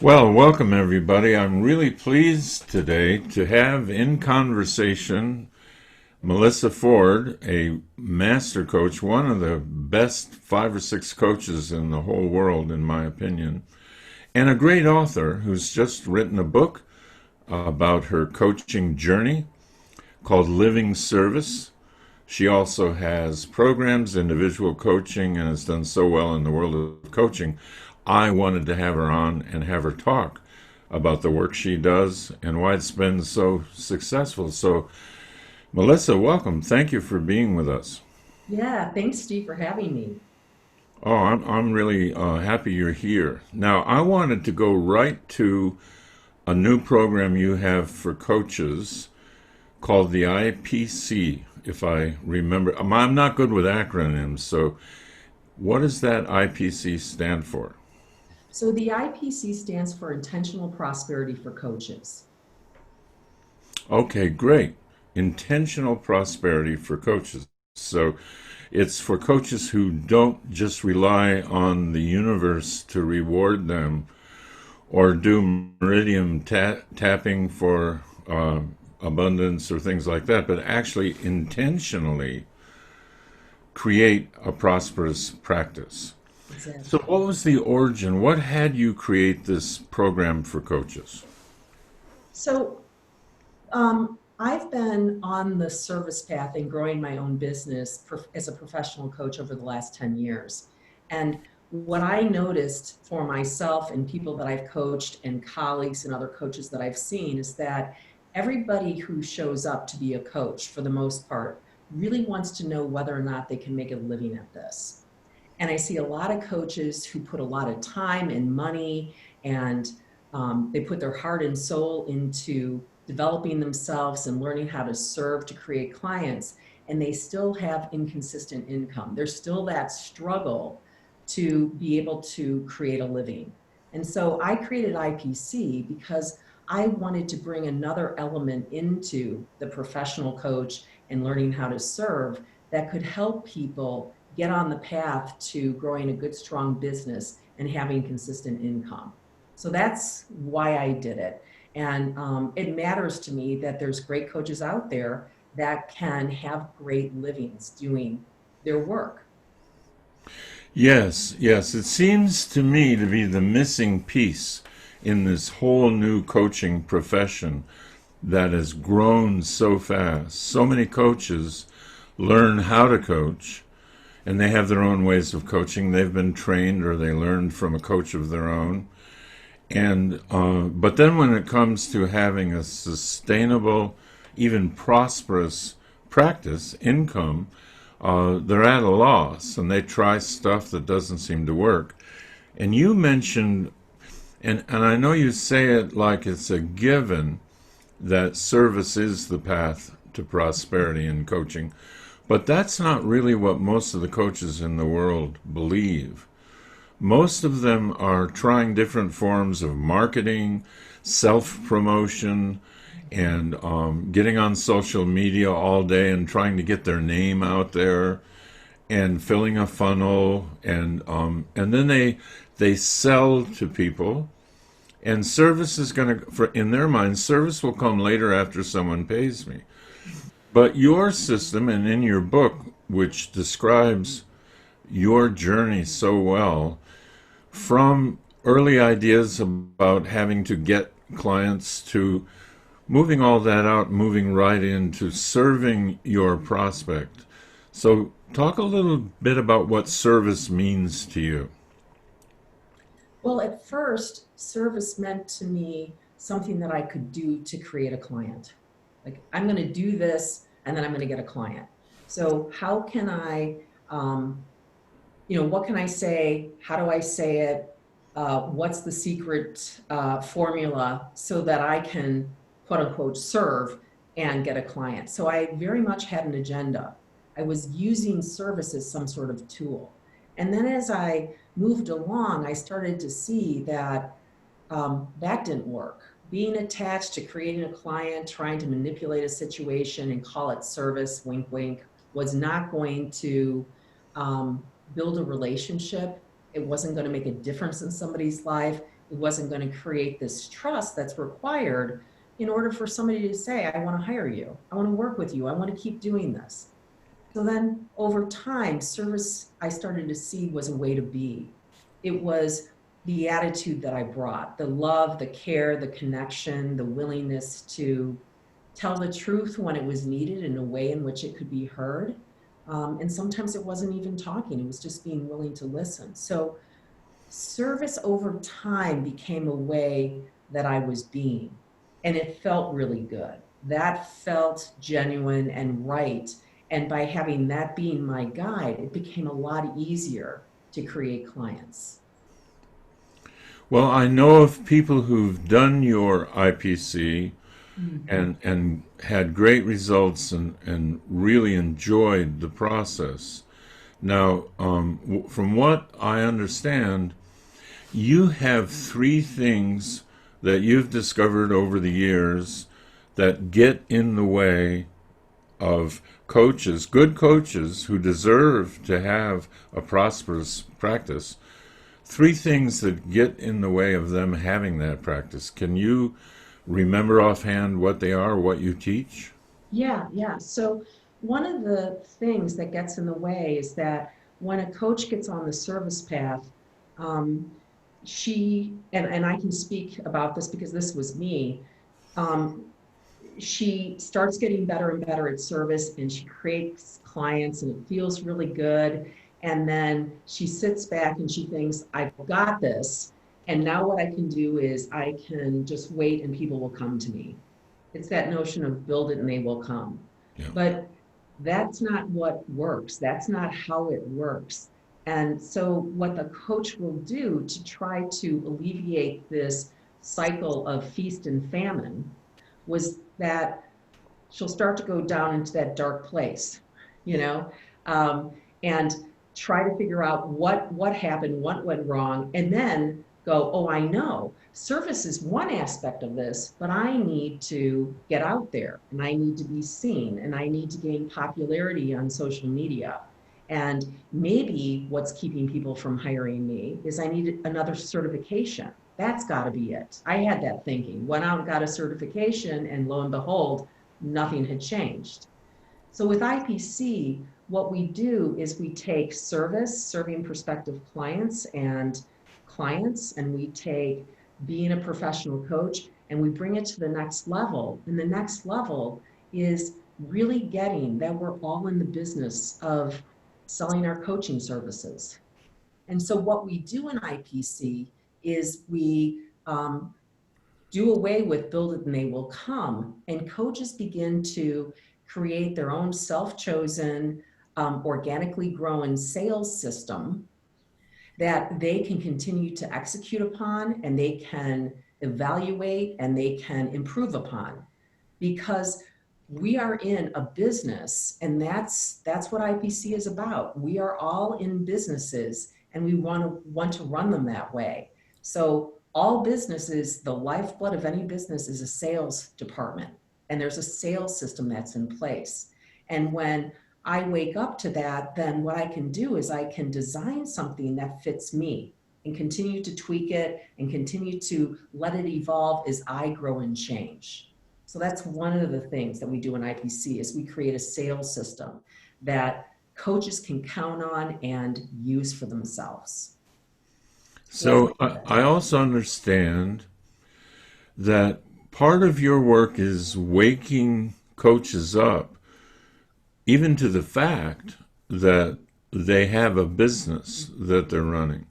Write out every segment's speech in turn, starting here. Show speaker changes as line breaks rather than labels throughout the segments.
Well, welcome everybody. I'm really pleased today to have in conversation Melissa Ford, a master coach, one of the best five or six coaches in the whole world, in my opinion, and a great author who's just written a book about her coaching journey called Living Service. She also has programs, individual coaching, and has done so well in the world of coaching. I wanted to have her on and have her talk about the work she does and why it's been so successful. So, Melissa, welcome. Thank you for being with us.
Yeah, thanks, Steve, for having me.
Oh, I'm really happy you're here. Now, I wanted to go right to a new program you have for coaches called the IPC, if I remember. I'm not good with acronyms, so what does that IPC stand for?
So, the IPC stands for Intentional Prosperity for Coaches.
Okay, great. Intentional prosperity for coaches. So it's for coaches who don't just rely on the universe to reward them or do meridian tapping for abundance or things like that, but actually intentionally create a prosperous practice. So,
Exactly.
what was the origin? What had you create this program for coaches?
So, I've been on the service path and growing my own business as a professional coach over the last 10 years. And what I noticed for myself and people that I've coached and colleagues and other coaches that I've seen is that everybody who shows up to be a coach, for the most part, really wants to know whether or not they can make a living at this. And I see a lot of coaches who put a lot of time and money and they put their heart and soul into developing themselves and learning how to serve to create clients. And they still have inconsistent income. There's still that struggle to be able to create a living. And so I created IPC because I wanted to bring another element into the professional coach and learning how to serve that could help people get on the path to growing a good, strong business and having consistent income. So that's why I did it. And it matters to me that there's great coaches out there that can have great livings doing their work.
Yes, yes. It seems to me to be the missing piece in this whole new coaching profession that has grown so fast. So many coaches learn how to coach, and they have their own ways of coaching. They've been trained or they learned from a coach of their own. And but then when it comes to having a sustainable, even prosperous practice, income, they're at a loss and they try stuff that doesn't seem to work. And you mentioned, and I know you say it like it's a given that service is the path to prosperity in coaching, but that's not really what most of the coaches in the world believe. Most of them are trying different forms of marketing, self promotion, and getting on social media all day and trying to get their name out there and filling a funnel and then they sell to people, and service is going to, for in their minds, service will come later after someone pays me. But your system, and in your book, which describes your journey so well, from early ideas about having to get clients to moving all that out, moving right into serving your prospect. So, talk a little bit about what service means to you.
Well, at first, service meant to me something that I could do to create a client. Like, I'm going to do this and then I'm going to get a client. So, how can I what can I say? How do I say it? What's the secret formula so that I can, quote unquote, serve and get a client? So I very much had an agenda. I was using service as some sort of tool. And then as I moved along, I started to see that that didn't work. Being attached to creating a client, trying to manipulate a situation and call it service, wink, wink, was not going to build a relationship. It wasn't going to make a difference in somebody's life. it wasn't going to create this trust that's required in order for somebody to say, I want to hire you, I want to work with you, I want to keep doing this. So then over time, service I started to see was a way to be. It was the attitude that I brought, the love, the care, the connection, the willingness to tell the truth when it was needed in a way in which it could be heard. And sometimes it wasn't even talking, it was just being willing to listen. So service over time became a way that I was being, and it felt really good. That felt genuine and right. And by having that being my guide, it became a lot easier to create clients.
Well, I know of people who've done your IPC
Mhm.
and had great results and really enjoyed the process. Now, from what I understand, you have three things that you've discovered over the years that get in the way of coaches, good coaches who deserve to have a prosperous practice. Three things that get in the way of them having that practice. Can you remember offhand what they are, what you teach?
Yeah, yeah. So one of the things that gets in the way is that when a coach gets on the service path, um, and I can speak about this because this was me. Um, she starts getting better and better at service, and she creates clients and it feels really good. And then she sits back and she thinks, I've got this. And now what I can do is I can just wait and people will come to me. It's that notion of build it and they will come.
Yeah.
But that's not what works. That's not how it works. And so, what the coach will do to try to alleviate this cycle of feast and famine was that she'll start to go down into that dark place, you know, um, and try to figure out what happened, what went wrong, and then go, oh, I know service is one aspect of this, but I need to get out there and I need to be seen and I need to gain popularity on social media. And maybe what's keeping people from hiring me is I need another certification. That's got to be it. I had that thinking, went out and got a certification, and lo and behold, nothing had changed. So with IPC, what we do is we take serving prospective clients, and we take being a professional coach, and we bring it to the next level. And the next level is really getting that we're all in the business of selling our coaching services. And so what we do in IPC is we do away with build it and they will come. And coaches begin to create their own self-chosen, organically grown sales system that they can continue to execute upon and they can evaluate and they can improve upon, because we are in a business, and that's what IPC is about. We are all in businesses and we want to run them that way. So all businesses, the lifeblood of any business is a sales department, and there's a sales system that's in place. And when I wake up to that, then what I can do is I can design something that fits me and continue to tweak it and continue to let it evolve as I grow and change. So that's one of the things that we do in IPC is we create a sales system that coaches can count on and use for themselves. So that's
So
what I
I also understand that part of your work is waking coaches up, even to the fact that they have a business that they're running,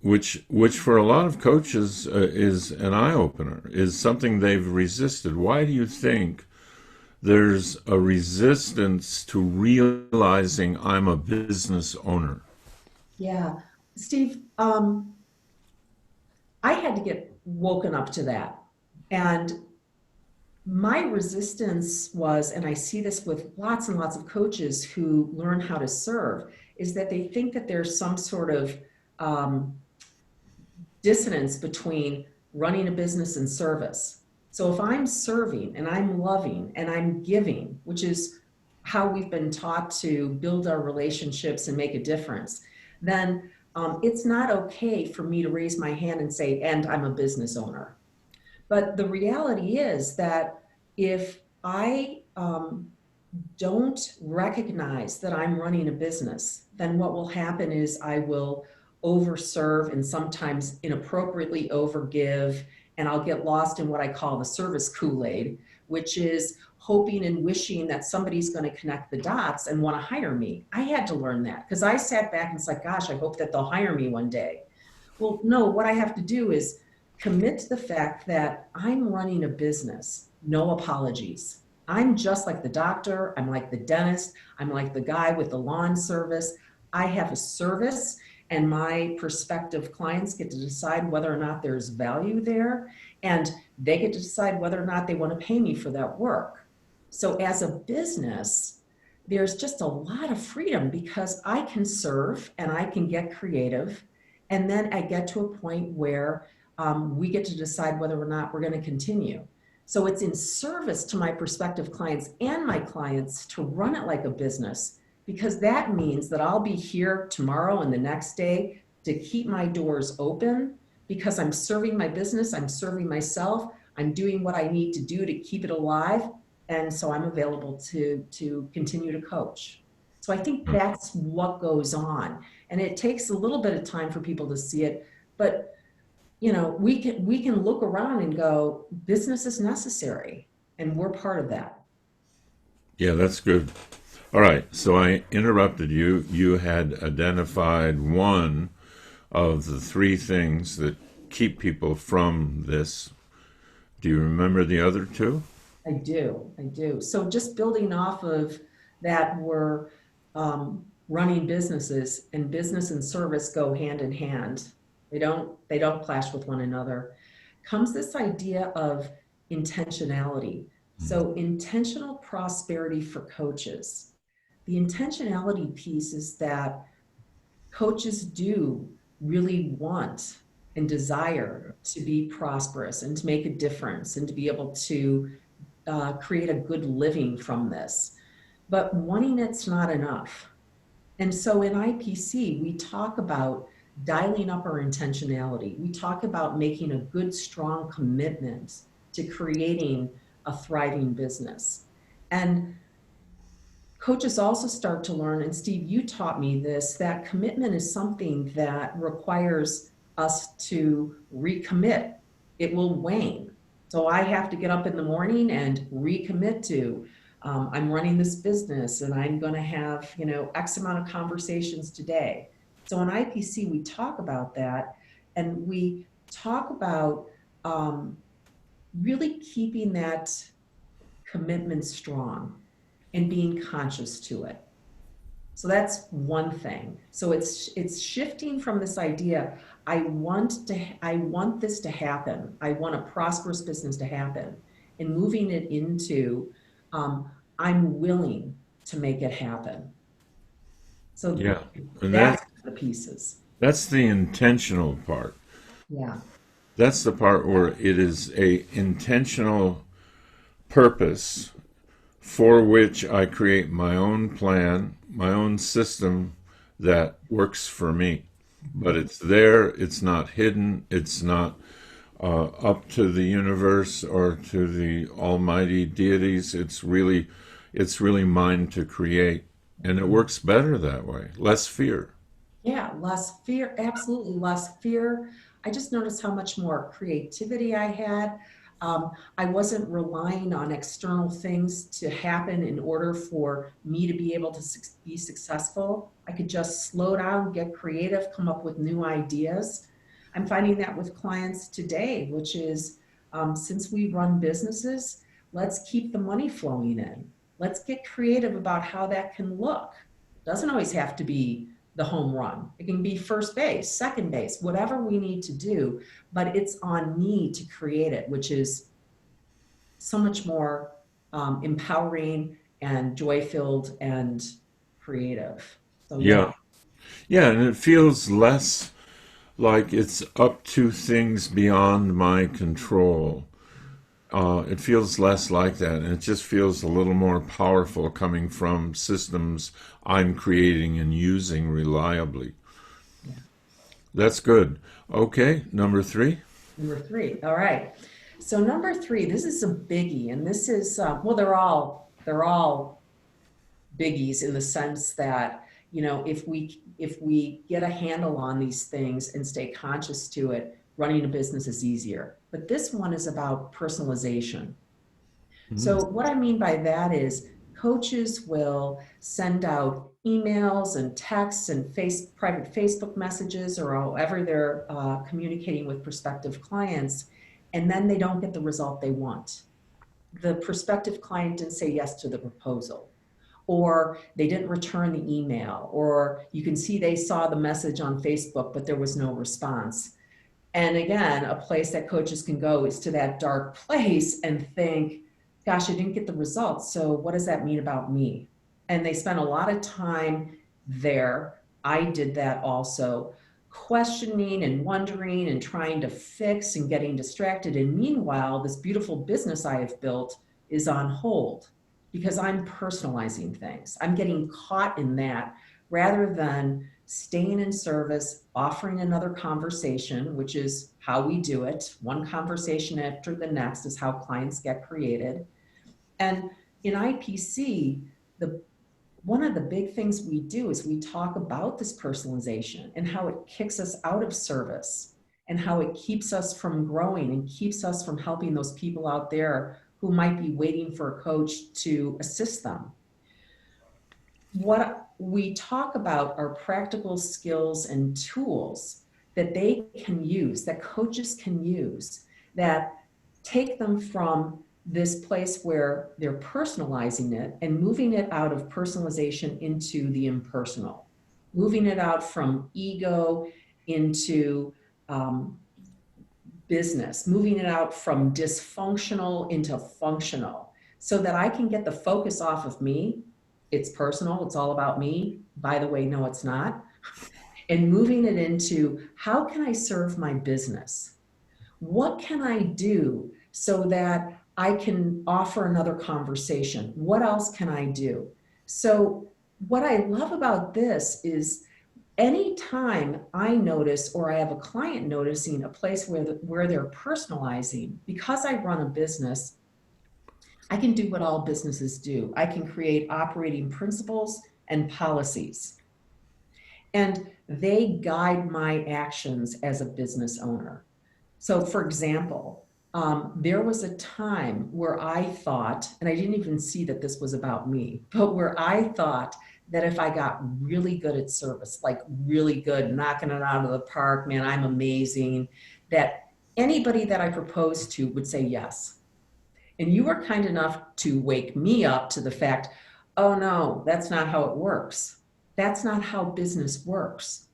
which for a lot of coaches is an eye opener, is something they've resisted. Why do you think there's a resistance to realizing I'm a business owner?
Yeah. Steve, I had to get woken up to that. And my resistance was, and I see this with lots and lots of coaches who learn how to serve, is that they think that there's some sort of um, dissonance between running a business and service. So if I'm serving and I'm loving and I'm giving, which is how we've been taught to build our relationships and make a difference, then it's not okay for me to raise my hand and say, and I'm a business owner. But the reality is that if I don't recognize that I'm running a business, then what will happen is I will overserve and sometimes inappropriately overgive, and I'll get lost in what I call the service Kool-Aid, which is hoping and wishing that somebody's going to connect the dots and want to hire me. I had to learn that because I sat back and it's like, gosh, I hope that they'll hire me one day. Well, no, what I have to do is commit to the fact that I'm running a business. No apologies. I'm just like the doctor. I'm like the dentist. I'm like the guy with the lawn service. I have a service, and my prospective clients get to decide whether or not there's value there. And they get to decide whether or not they want to pay me for that work. So, as a business, there's just a lot of freedom because I can serve and I can get creative. And then I get to a point where we get to decide whether or not we're going to continue. So it's in service to my prospective clients and my clients to run it like a business, because that means that I'll be here tomorrow and the next day to keep my doors open because I'm serving my business, I'm serving myself, I'm doing what I need to do to keep it alive. And so I'm available to continue to coach. So I think that's what goes on. And it takes a little bit of time for people to see it, but we can look around and go, business is necessary, and we're part of that.
Yeah, that's good. All right, so I interrupted you. You had identified one of the three things that keep people from this. Do you remember the other two?
I do. So just building off of that, we're running businesses, and business and service go hand in hand. They don't clash with one another. Comes this idea of intentionality. So intentional prosperity for coaches. The intentionality piece is that coaches do really want and desire to be prosperous and to make a difference and to be able to create a good living from this. But wanting it's not enough. And so in IPC, we talk about dialing up our intentionality. We talk about making a good, strong commitment to creating a thriving business. And coaches also start to learn, and Steve, you taught me this, that commitment is something that requires us to recommit. It will wane. So I have to get up in the morning and recommit to, I'm running this business and I'm going to have, X amount of conversations today. So in IPC, we talk about that, and we talk about really keeping that commitment strong and being conscious to it. So that's one thing. So it's shifting from this idea, I want this to happen. I want a prosperous business to happen, and moving it into I'm willing to make it happen. So
Yeah, and
that's the pieces.
that's the intentional part.
Yeah.
That's the part where it is a intentional purpose for which I create my own plan, my own system that works for me. But it's there, it's not hidden, it's not up to the universe or to the almighty deities. It's really mine to create. And it works better that way. Less fear.
Yeah, less fear, absolutely less fear. I just noticed how much more creativity I had. I wasn't relying on external things to happen in order for me to be able to be successful. I could just slow down, get creative, come up with new ideas. I'm finding that with clients today, which is since we run businesses, let's keep the money flowing in. Let's get creative about how that can look. Doesn't always have to be the home run. It can be first base, second base, whatever we need to do, but it's on me to create it, which is so much more empowering and joy-filled and creative. So yeah.
Yeah. Yeah, and it feels less like it's up to things beyond my control. It feels less like that, and it just feels a little more powerful coming from systems I'm creating and using reliably. That's good. Okay, number three.
Number three. All right. So number three, this is a biggie, and this is well, they're all biggies in the sense that if we get a handle on these things and stay conscious to it, running a business is easier. But this one is about personalization.
Mhm.
So what I mean by that is coaches will send out emails and texts and private Facebook messages or however they're communicating with prospective clients, and then they don't get the result they want. The prospective client didn't say yes to the proposal, or they didn't return the email, or you can see they saw the message on Facebook, but there was no response. And again, a place that coaches can go is to that dark place and think, gosh, I didn't get the results. So what does that mean about me? And they spend a lot of time there. I did that also, questioning and wondering and trying to fix and getting distracted. And meanwhile, this beautiful business I have built is on hold because I'm personalizing things. I'm getting caught in that rather than staying in service, offering another conversation, which is how we do it. One conversation after the next is how clients get created. And in IPC, the one of the big things we do is we talk about this personalization and how it kicks us out of service and how it keeps us from growing and keeps us from helping those people out there who might be waiting for a coach to assist them. What we talk about are practical skills and tools that they can use, that coaches can use, that take them from this place where they're personalizing it and moving it out of personalization into the impersonal, moving it out from ego into um, business, moving it out from dysfunctional into functional so that I can get the focus off of me. It's personal, it's all about me. By the way, no, it's not. And moving it into how can I serve my business? What can I do so that I can offer another conversation? What else can I do? So, what I love about this is anytime I notice or I have a client noticing a place where they're personalizing, because I run a business, I can do what all businesses do. I can create operating principles and policies, and they guide my actions as a business owner. So, for example, there was a time where I thought, and I didn't even see that this was about me, but where I thought that if I got really good at service, like really good, knocking it out of the park, man, I'm amazing, that anybody that I proposed to would say yes. And you were kind enough to wake me up to the fact, oh no, that's not how it works. That's not how business works.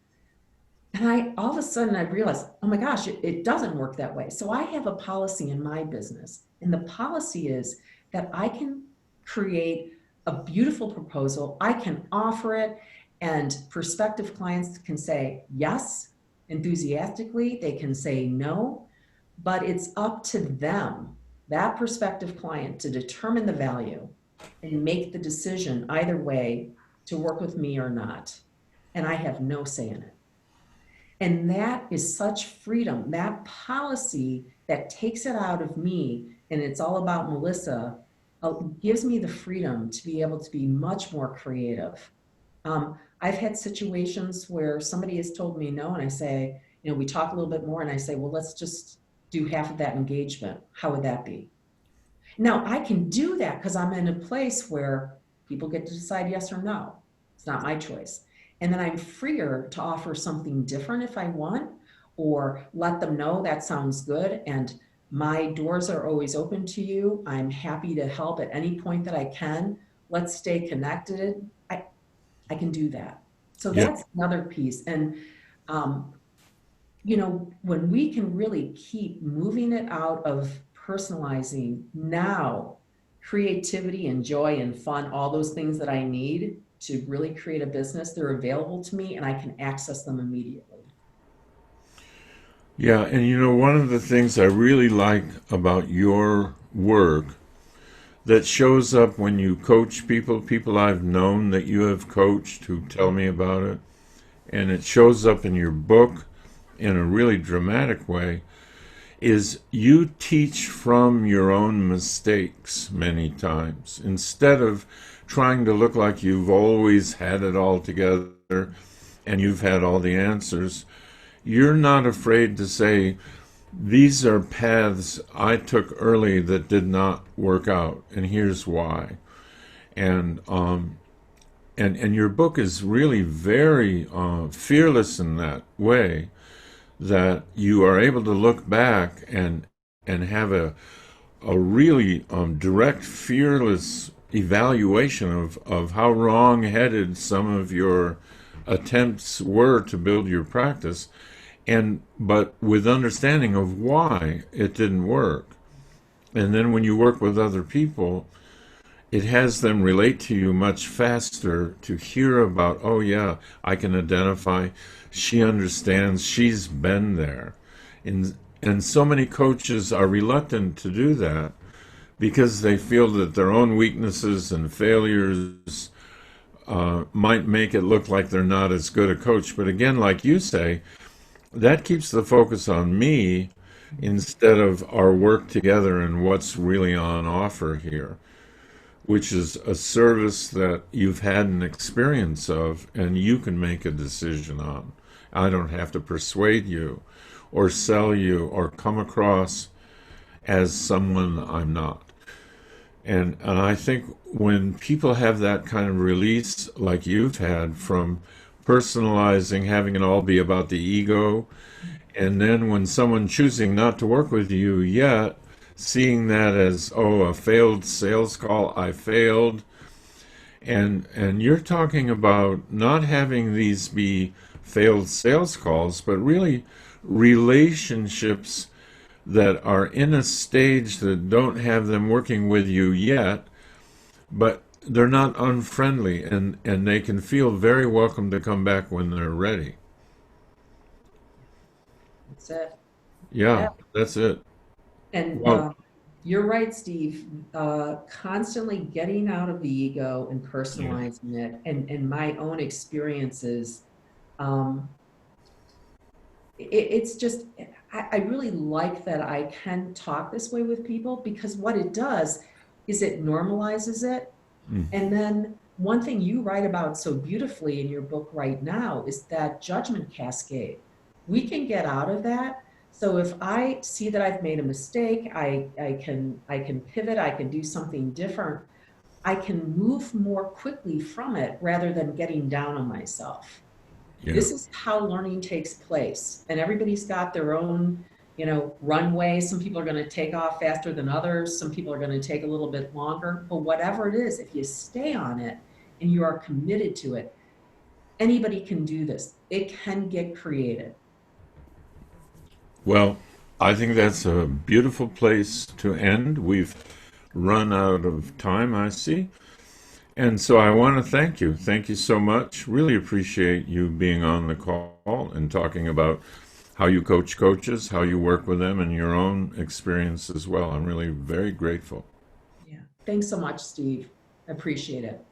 And I all of a sudden I realized, oh my gosh, it doesn't work that way. So I have a policy in my business. And the policy is that I can create a beautiful proposal, I can offer it, and prospective clients can say yes enthusiastically, they can say no, but it's up to them, that prospective client, to determine the value and make the decision either way to work with me or not. And I have no say in it. And that is such freedom. That policy that takes it out of me and it's all about Melissa gives me the freedom to be able to be much more creative. I've had situations where somebody has told me no, and I say, we talk a little bit more, and I say, well, let's just do half of that engagement. How would that be? Now, I can do that because I'm in a place where people get to decide yes or no. It's not my choice. And then I'm freer to offer something different if I want, or let them know that sounds good. And my doors are always open to you. I'm happy to help at any point that I can. Let's stay connected. I can do that. So
Yeah.
that's another piece. And um, when we can really keep moving it out of personalizing now, creativity and joy and fun, all those things that I need to really create a business, they're available to me and I can access them immediately.
Yeah, and one of the things I really like about your work that shows up when you coach people, people I've known that you have coached who tell me about it, and it shows up in your book, in a really dramatic way, is you teach from your own mistakes many times. Instead of trying to look like you've always had it all together and you've had all the answers, you're not afraid to say, these are paths I took early that did not work out, and here's why. And and your book is really very fearless in that way, that you are able to look back and have a really direct, fearless evaluation of how wrong-headed some of your attempts were to build your practice, and but with understanding of why it didn't work. And then when you work with other people, it has them relate to you much faster to hear about, oh yeah, I can identify, she understands, she's been there. And so many coaches are reluctant to do that because they feel that their own weaknesses and failures might make it look like they're not as good a coach. But again, like you say, that keeps the focus on me instead of our work together and what's really on offer here, which is a service that you've had an experience of and you can make a decision on. I don't have to persuade you or sell you or come across as someone I'm not. And I think when people have that kind of release like you've had from personalizing, having it all be about the ego, and then when someone choosing not to work with you yet, seeing that as, oh, a failed sales call, I failed. And you're talking about not having these be failed sales calls, but really relationships that are in a stage that don't have them working with you yet, but they're not unfriendly, and they can feel very welcome to come back when they're ready.
That's it.
Yeah,
Yeah.
that's it.
And
Well,
you're right, Steve. Constantly getting out of the ego and
yeah,
personalizing it, and my own experiences. Um, it's just, I really like that I can talk this way with people, because what it does is it normalizes it. And then one thing you write about so beautifully in your book right now is that judgment cascade. We can get out of that. So if I see that I've made a mistake, I can pivot, I can do something different. I can move more quickly from it rather than getting down on myself.
yeah.
This is how learning takes place. And everybody's got their own, runway. Some people are going to take off faster than others. Some people are going to take a little bit longer. But whatever it is, if you stay on it and you are committed to it, anybody can do this. It can get created.
Well, I think that's a beautiful place to end. We've run out of time, I see. And so I want to thank you. Thank you so much. Really appreciate you being on the call and talking about how you coach coaches, how you work with them, and your own experience as well. I'm really very grateful.
Yeah. Thanks so much, Steve. I appreciate it.